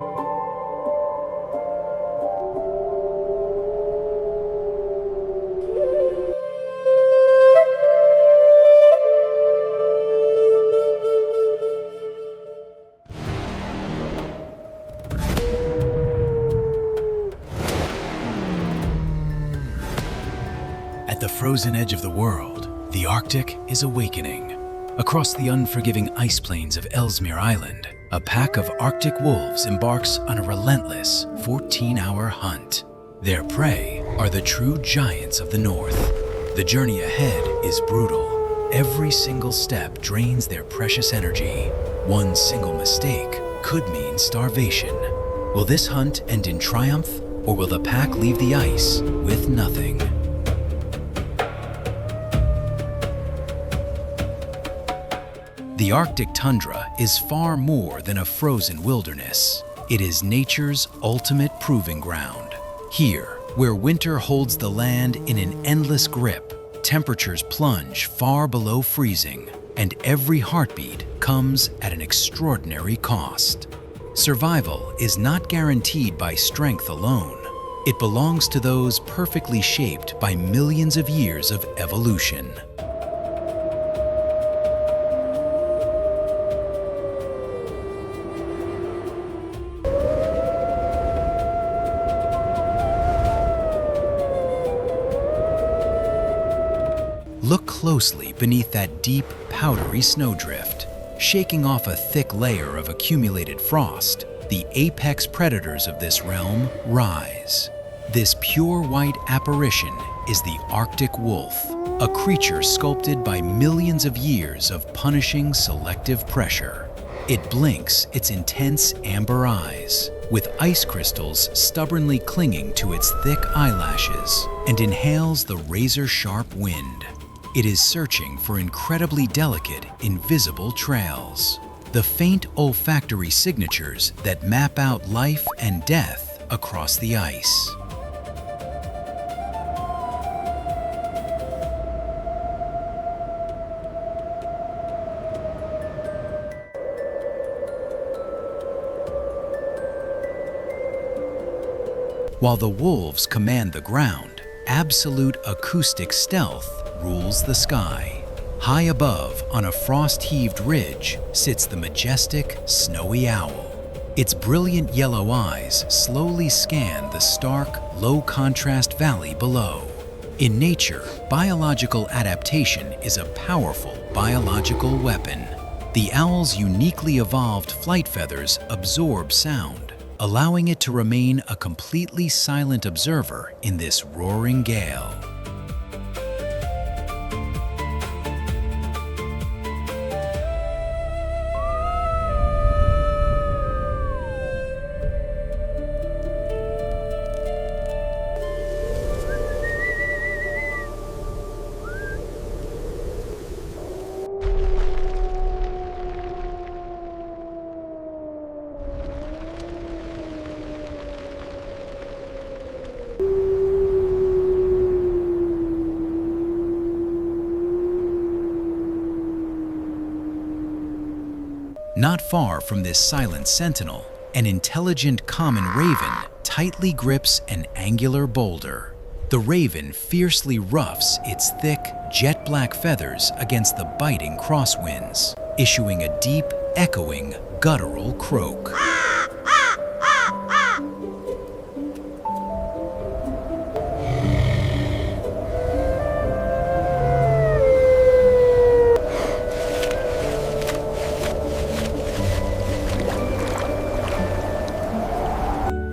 At the frozen edge of the world, the Arctic is awakening. Across the unforgiving ice plains of Ellesmere Island, a pack of Arctic wolves embarks on a relentless 14-hour hunt. Their prey are the true giants of the north. The journey ahead is brutal. Every single step drains their precious energy. One single mistake could mean starvation. Will this hunt end in triumph, or will the pack leave the ice with nothing? The Arctic tundra is far more than a frozen wilderness. It is nature's ultimate proving ground. Here, where winter holds the land in an endless grip, temperatures plunge far below freezing, and every heartbeat comes at an extraordinary cost. Survival is not guaranteed by strength alone. It belongs to those perfectly shaped by millions of years of evolution. Look closely beneath that deep, powdery snowdrift. Shaking off a thick layer of accumulated frost, the apex predators of this realm rise. This pure white apparition is the Arctic wolf, a creature sculpted by millions of years of punishing selective pressure. It blinks its intense amber eyes, with ice crystals stubbornly clinging to its thick eyelashes, and inhales the razor-sharp wind. It is searching for incredibly delicate, invisible trails, the faint olfactory signatures that map out life and death across the ice. While the wolves command the ground, absolute acoustic stealth rules the sky. High above, on a frost-heaved ridge, sits the majestic, snowy owl. Its brilliant yellow eyes slowly scan the stark, low-contrast valley below. In nature, biological adaptation is a powerful biological weapon. The owl's uniquely evolved flight feathers absorb sound, allowing it to remain a completely silent observer in this roaring gale. Not far from this silent sentinel, an intelligent common raven tightly grips an angular boulder. The raven fiercely roughs its thick, jet-black feathers against the biting crosswinds, issuing a deep, echoing, guttural croak.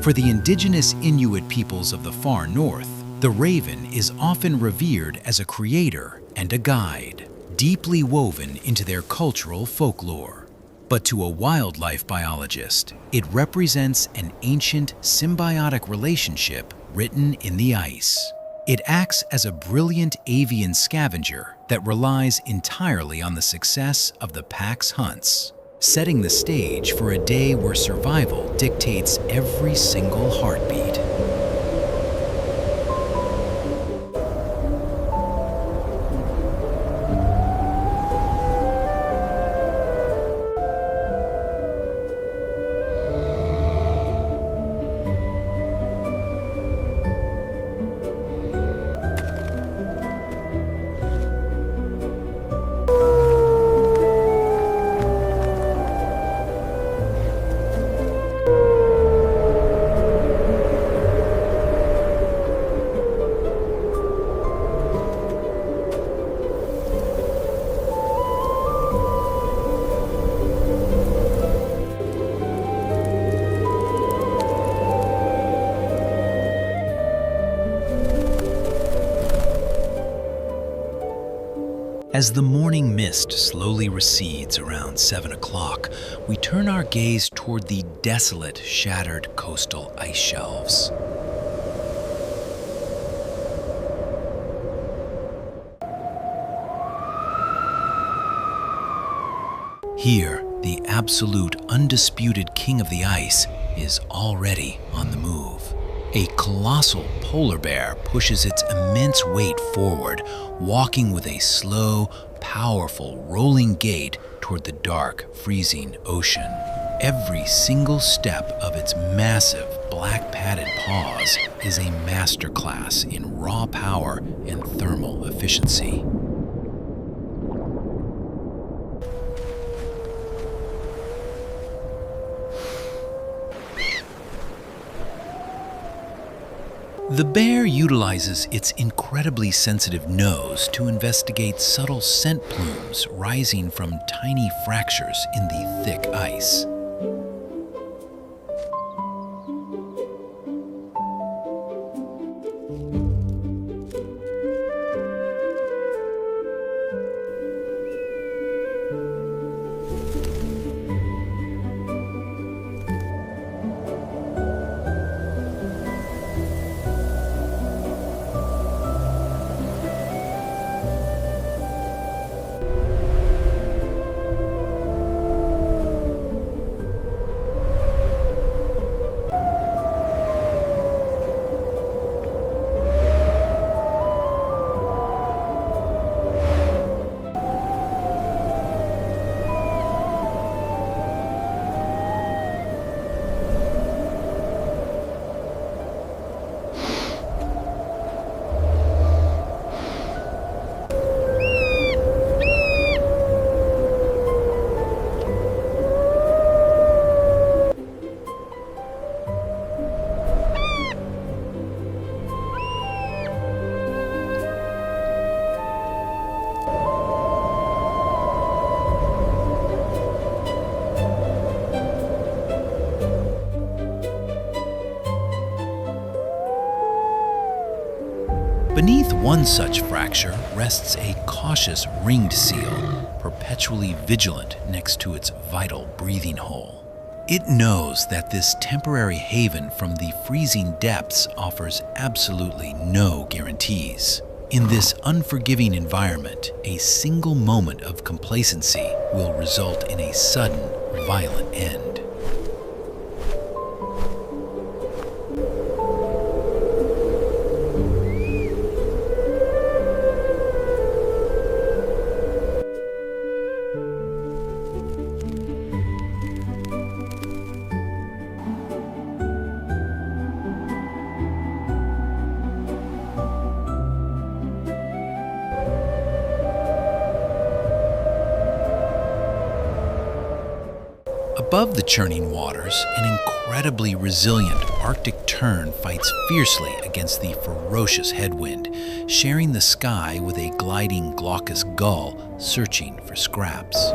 For the indigenous Inuit peoples of the far north, the raven is often revered as a creator and a guide, deeply woven into their cultural folklore. But to a wildlife biologist, it represents an ancient symbiotic relationship written in the ice. It acts as a brilliant avian scavenger that relies entirely on the success of the pack's hunts, setting the stage for a day where survival dictates every single heartbeat. As the morning mist slowly recedes around 7 o'clock, we turn our gaze toward the desolate, shattered coastal ice shelves. Here, the absolute, undisputed king of the ice is already on the move. A colossal polar bear pushes its immense weight forward, walking with a slow, powerful, rolling gait toward the dark, freezing ocean. Every single step of its massive, black-padded paws is a masterclass in raw power and thermal efficiency. The bear utilizes its incredibly sensitive nose to investigate subtle scent plumes rising from tiny fractures in the thick ice. Beneath one such fracture rests a cautious ringed seal, perpetually vigilant next to its vital breathing hole. It knows that this temporary haven from the freezing depths offers absolutely no guarantees. In this unforgiving environment, a single moment of complacency will result in a sudden, violent end. Above the churning waters, an incredibly resilient Arctic tern fights fiercely against the ferocious headwind, sharing the sky with a gliding glaucous gull searching for scraps.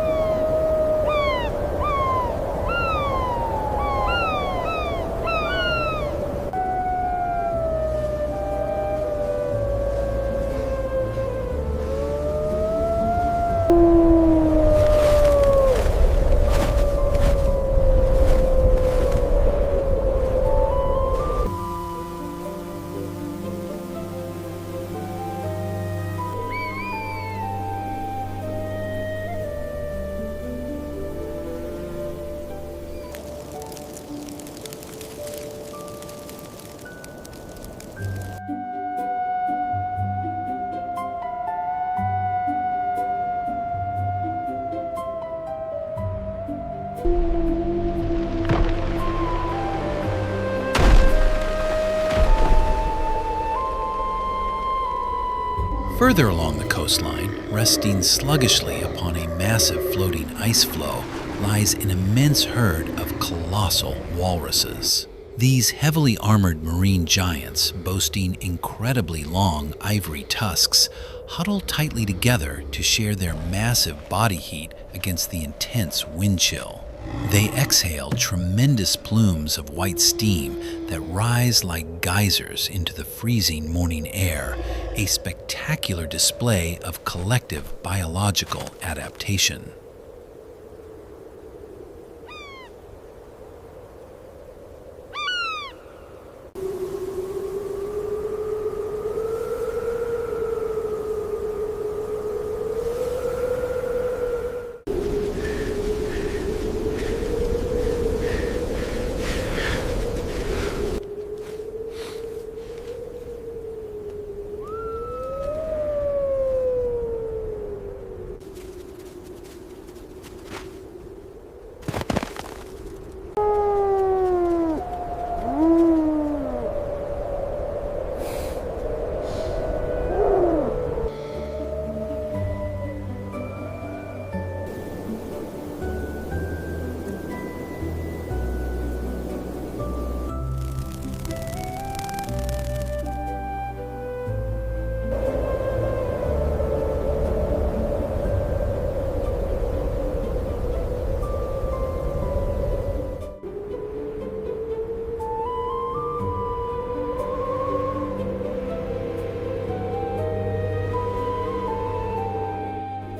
Further along the coastline, resting sluggishly upon a massive floating ice floe, lies an immense herd of colossal walruses. These heavily armored marine giants, boasting incredibly long ivory tusks, huddle tightly together to share their massive body heat against the intense wind chill. They exhale tremendous plumes of white steam that rise like geysers into the freezing morning air, a spectacular display of collective biological adaptation.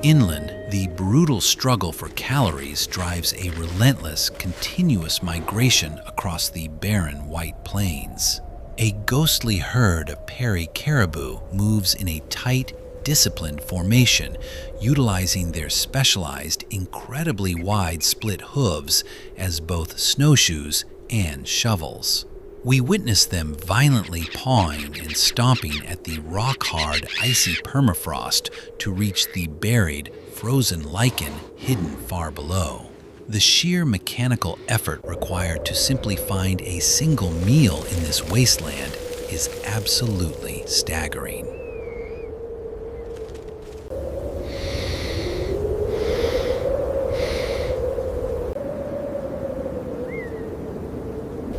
Inland, the brutal struggle for calories drives a relentless, continuous migration across the barren white plains. A ghostly herd of Peary caribou moves in a tight, disciplined formation, utilizing their specialized, incredibly wide split hooves as both snowshoes and shovels. We witness them violently pawing and stomping at the rock-hard, icy permafrost to reach the buried, frozen lichen hidden far below. The sheer mechanical effort required to simply find a single meal in this wasteland is absolutely staggering.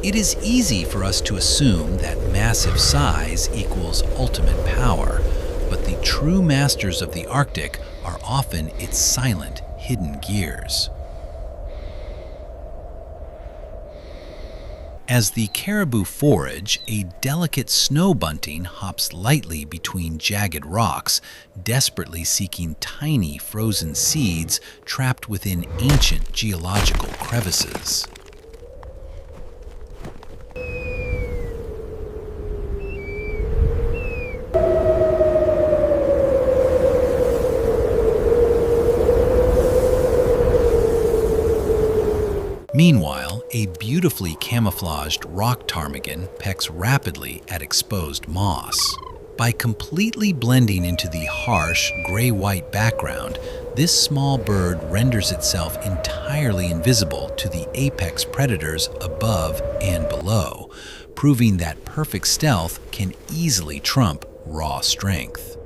It is easy for us to assume that massive size equals ultimate power, but the true masters of the Arctic are often its silent, hidden gears. As the caribou forage, a delicate snow bunting hops lightly between jagged rocks, desperately seeking tiny frozen seeds trapped within ancient geological crevices. Meanwhile, a beautifully camouflaged rock ptarmigan pecks rapidly at exposed moss. By completely blending into the harsh, gray-white background, this small bird renders itself entirely invisible to the apex predators above and below, proving that perfect stealth can easily trump raw strength.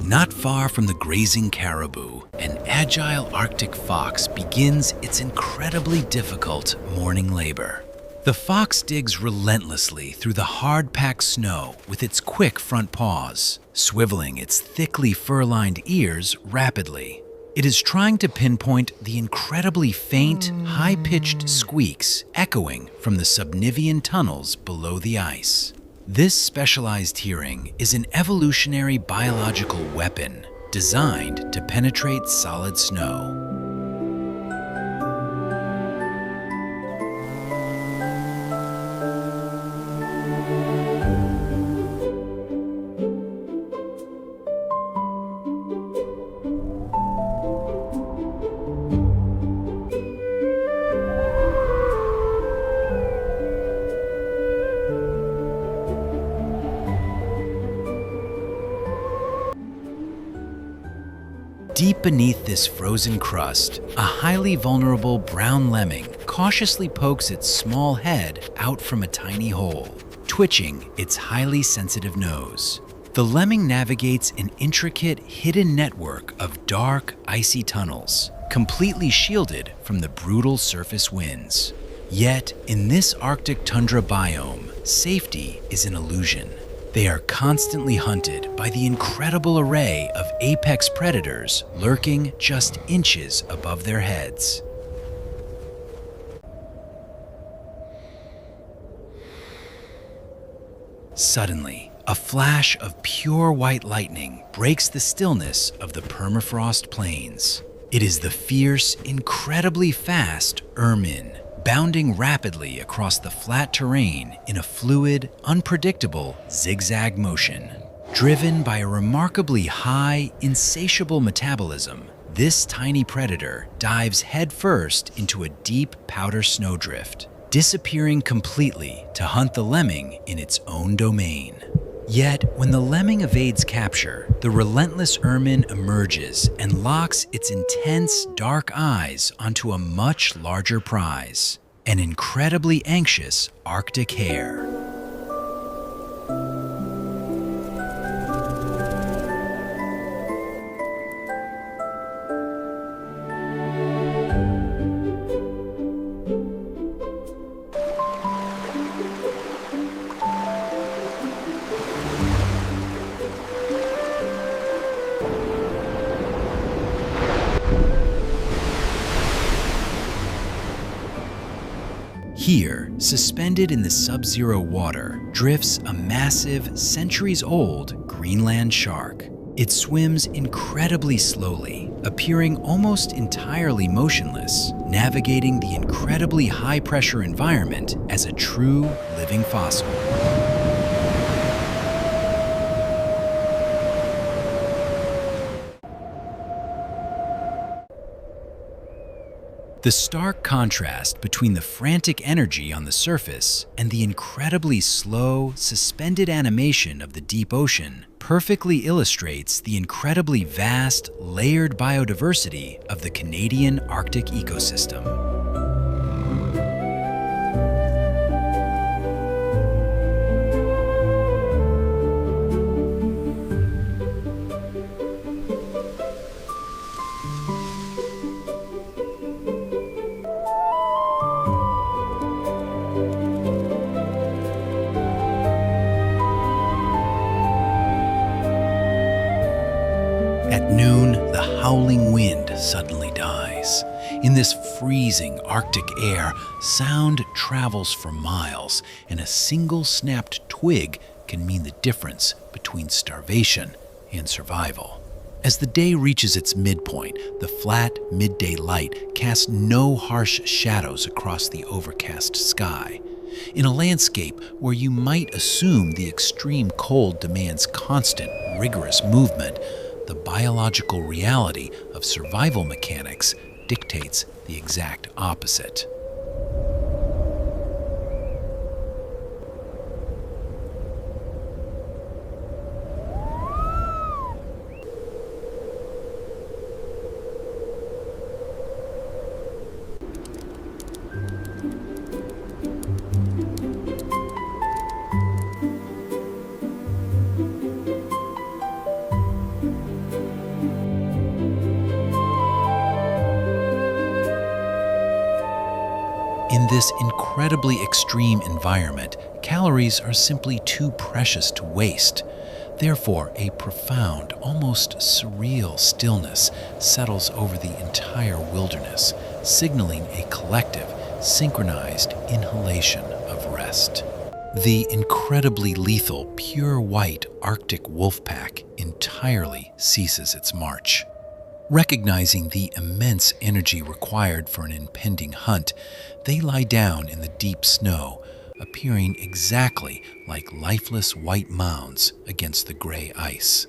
Not far from the grazing caribou, an agile Arctic fox begins its incredibly difficult morning labor. The fox digs relentlessly through the hard-packed snow with its quick front paws, swiveling its thickly fur-lined ears rapidly. It is trying to pinpoint the incredibly faint, high-pitched squeaks echoing from the subnivean tunnels below the ice. This specialized hearing is an evolutionary biological weapon designed to penetrate solid snow. Deep beneath this frozen crust, a highly vulnerable brown lemming cautiously pokes its small head out from a tiny hole, twitching its highly sensitive nose. The lemming navigates an intricate, hidden network of dark, icy tunnels, completely shielded from the brutal surface winds. Yet, in this Arctic tundra biome, safety is an illusion. They are constantly hunted by the incredible array of apex predators lurking just inches above their heads. Suddenly, a flash of pure white lightning breaks the stillness of the permafrost plains. It is the fierce, incredibly fast ermine, bounding rapidly across the flat terrain in a fluid, unpredictable zigzag motion. Driven by a remarkably high, insatiable metabolism, this tiny predator dives headfirst into a deep powder snowdrift, disappearing completely to hunt the lemming in its own domain. Yet, when the lemming evades capture, the relentless ermine emerges and locks its intense, dark eyes onto a much larger prize, an incredibly anxious Arctic hare. Here, suspended in the sub-zero water, drifts a massive, centuries-old Greenland shark. It swims incredibly slowly, appearing almost entirely motionless, navigating the incredibly high-pressure environment as a true living fossil. The stark contrast between the frantic energy on the surface and the incredibly slow, suspended animation of the deep ocean perfectly illustrates the incredibly vast, layered biodiversity of the Canadian Arctic ecosystem. At noon, the howling wind suddenly dies. In this freezing Arctic air, sound travels for miles, and a single snapped twig can mean the difference between starvation and survival. As the day reaches its midpoint, the flat midday light casts no harsh shadows across the overcast sky. In a landscape where you might assume the extreme cold demands constant, rigorous movement, the biological reality of survival mechanics dictates the exact opposite. In this incredibly extreme environment, calories are simply too precious to waste. Therefore, a profound, almost surreal stillness settles over the entire wilderness, signaling a collective, synchronized inhalation of rest. The incredibly lethal, pure white Arctic wolf pack entirely ceases its march. Recognizing the immense energy required for an impending hunt, they lie down in the deep snow, appearing exactly like lifeless white mounds against the gray ice.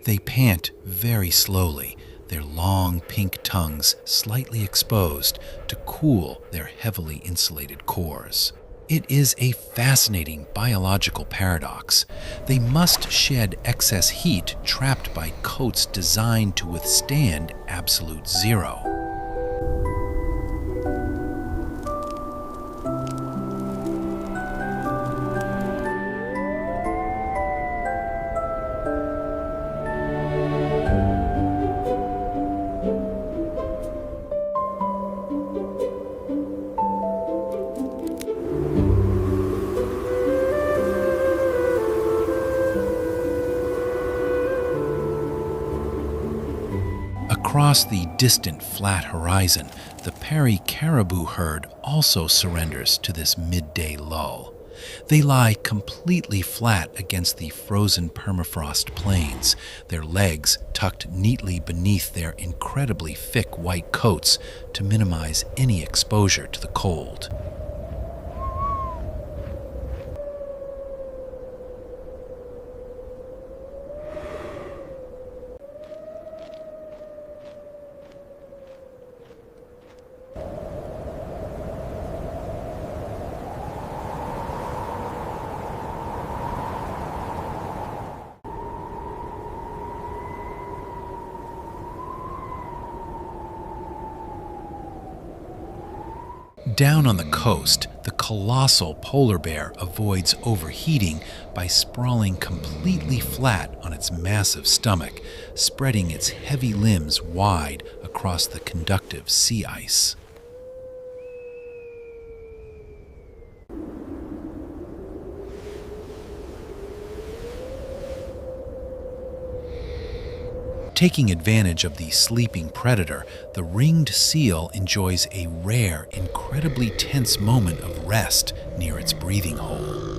They pant very slowly, their long pink tongues slightly exposed to cool their heavily insulated cores. It is a fascinating biological paradox. They must shed excess heat trapped by coats designed to withstand absolute zero. Across the distant flat horizon, the Peary caribou herd also surrenders to this midday lull. They lie completely flat against the frozen permafrost plains, their legs tucked neatly beneath their incredibly thick white coats to minimize any exposure to the cold. Down on the coast, the colossal polar bear avoids overheating by sprawling completely flat on its massive stomach, spreading its heavy limbs wide across the conductive sea ice. Taking advantage of the sleeping predator, the ringed seal enjoys a rare, incredibly tense moment of rest near its breathing hole.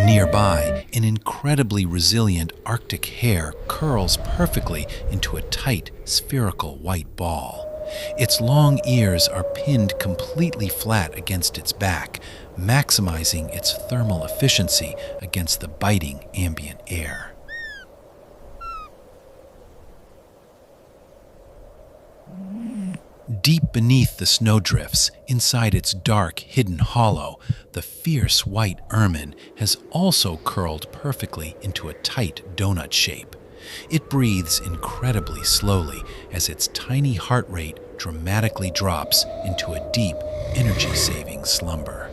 Nearby, an incredibly resilient Arctic hare curls perfectly into a tight, spherical white ball. Its long ears are pinned completely flat against its back, maximizing its thermal efficiency against the biting ambient air. Deep beneath the snowdrifts, inside its dark, hidden hollow, the fierce white ermine has also curled perfectly into a tight donut shape. It breathes incredibly slowly as its tiny heart rate dramatically drops into a deep, energy-saving slumber.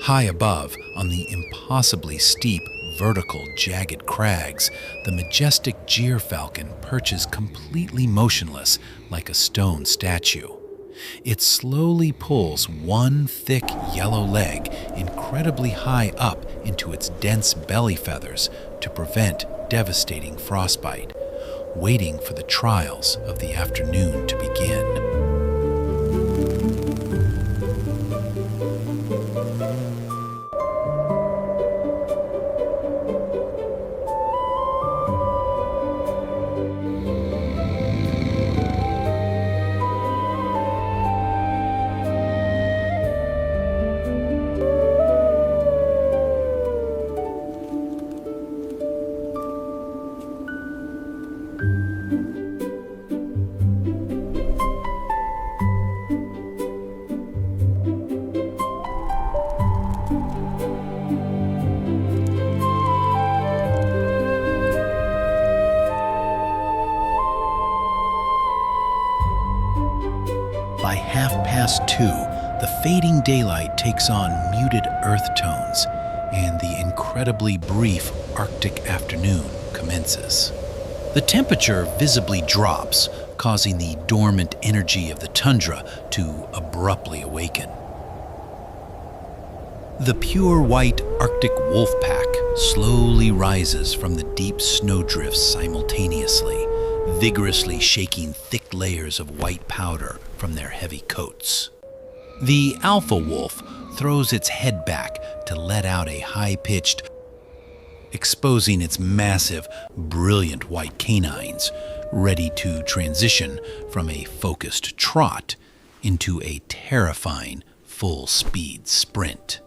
High above, on the impossibly steep, vertical, jagged crags, the majestic gyrfalcon perches completely motionless like a stone statue. It slowly pulls one thick yellow leg incredibly high up into its dense belly feathers to prevent devastating frostbite, waiting for the trials of the afternoon to begin. By 2:30, the fading daylight takes on muted earth tones, and the incredibly brief Arctic afternoon commences. The temperature visibly drops, causing the dormant energy of the tundra to abruptly awaken. The pure white Arctic wolf pack slowly rises from the deep snowdrifts simultaneously, vigorously shaking thick layers of white powder from their heavy coats. The alpha wolf throws its head back to let out a high-pitched, exposing its massive, brilliant white canines, ready to transition from a focused trot into a terrifying full-speed sprint.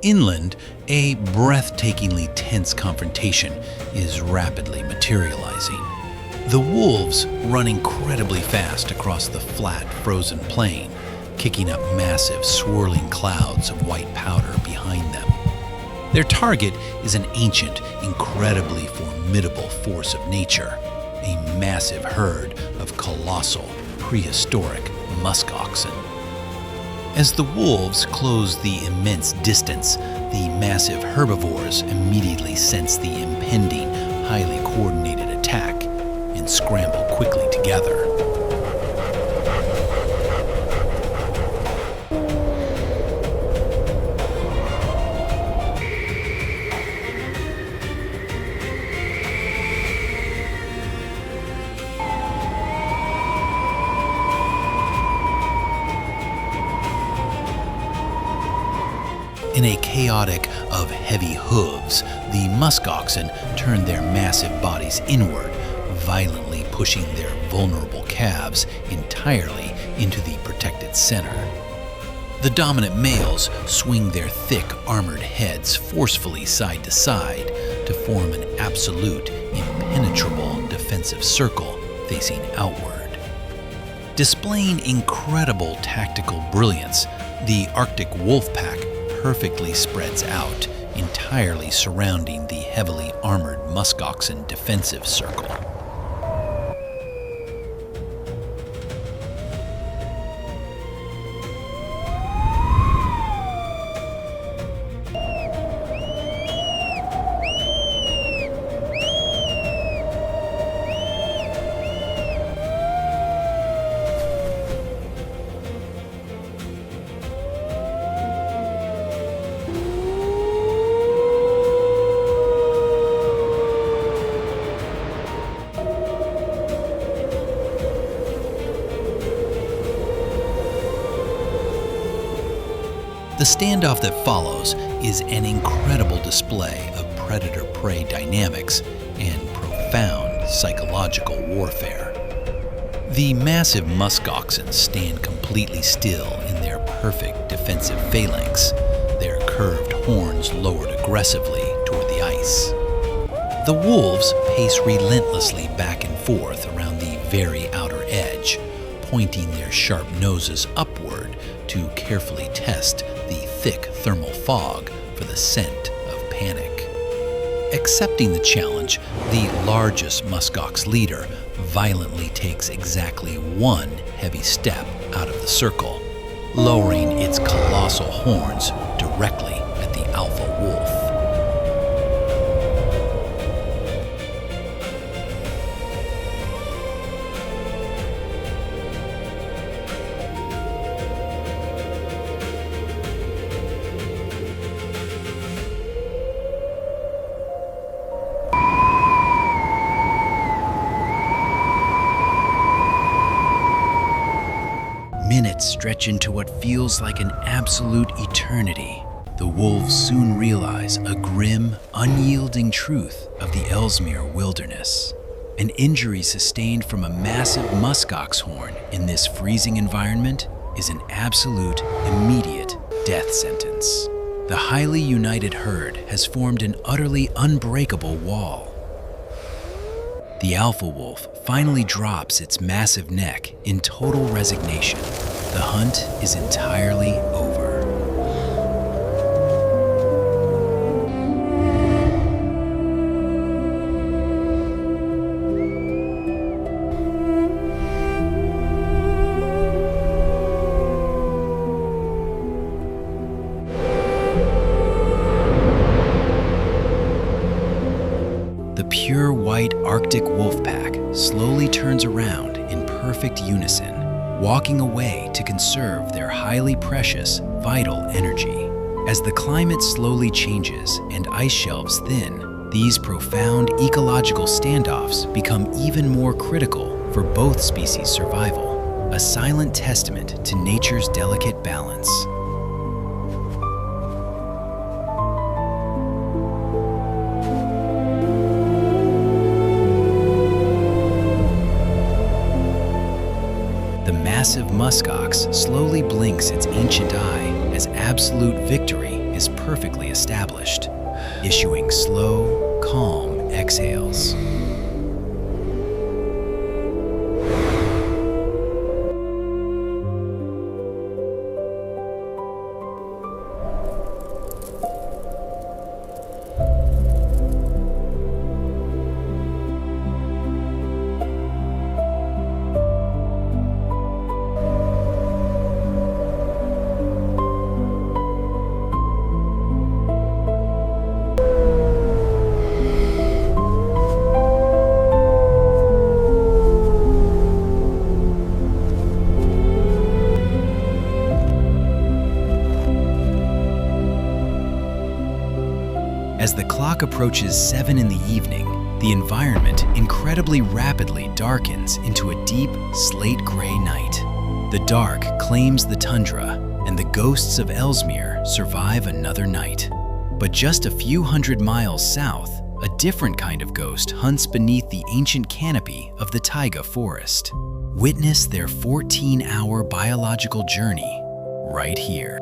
Inland, a breathtakingly tense confrontation is rapidly materializing. The wolves run incredibly fast across the flat, frozen plain, kicking up massive, swirling clouds of white powder behind them. Their target is an ancient, incredibly formidable force of nature, a massive herd of colossal, prehistoric muskoxen. As the wolves close the immense distance, the massive herbivores immediately sense the impending, highly coordinated attack and scramble quickly together. In a chaotic of heavy hooves, the muskoxen turn their massive bodies inward, violently pushing their vulnerable calves entirely into the protected center. The dominant males swing their thick, armored heads forcefully side to side to form an absolute, impenetrable defensive circle facing outward. Displaying incredible tactical brilliance, the Arctic wolf pack perfectly spreads out, entirely surrounding the heavily armored muskoxen defensive circle. The standoff that follows is an incredible display of predator-prey dynamics and profound psychological warfare. The massive muskoxen stand completely still in their perfect defensive phalanx, their curved horns lowered aggressively toward the ice. The wolves pace relentlessly back and forth around the very outer edge, pointing their sharp noses upward to carefully test the thick thermal fog for the scent of panic. Accepting the challenge, the largest muskox leader violently takes exactly one heavy step out of the circle, lowering its colossal horns directly at the alpha wolf. Minutes stretch into what feels like an absolute eternity. The wolves soon realize a grim, unyielding truth of the Ellesmere wilderness. An injury sustained from a massive muskox horn in this freezing environment is an absolute, immediate death sentence. The highly united herd has formed an utterly unbreakable wall. The alpha wolf finally drops its massive neck in total resignation. The hunt is entirely over. The pure white Arctic wolf pack slowly turns around in perfect unison, walking away to conserve their highly precious, vital energy. As the climate slowly changes and ice shelves thin, these profound ecological standoffs become even more critical for both species' survival, a silent testament to nature's delicate balance. The massive muskox slowly blinks its ancient eye as absolute victory is perfectly established, issuing slow, calm exhales. clock approaches 7 in the evening, the environment incredibly rapidly darkens into a deep, slate-gray night. The dark claims the tundra, and the ghosts of Ellesmere survive another night. But just a few hundred miles south, a different kind of ghost hunts beneath the ancient canopy of the taiga forest. Witness their 14-hour biological journey right here.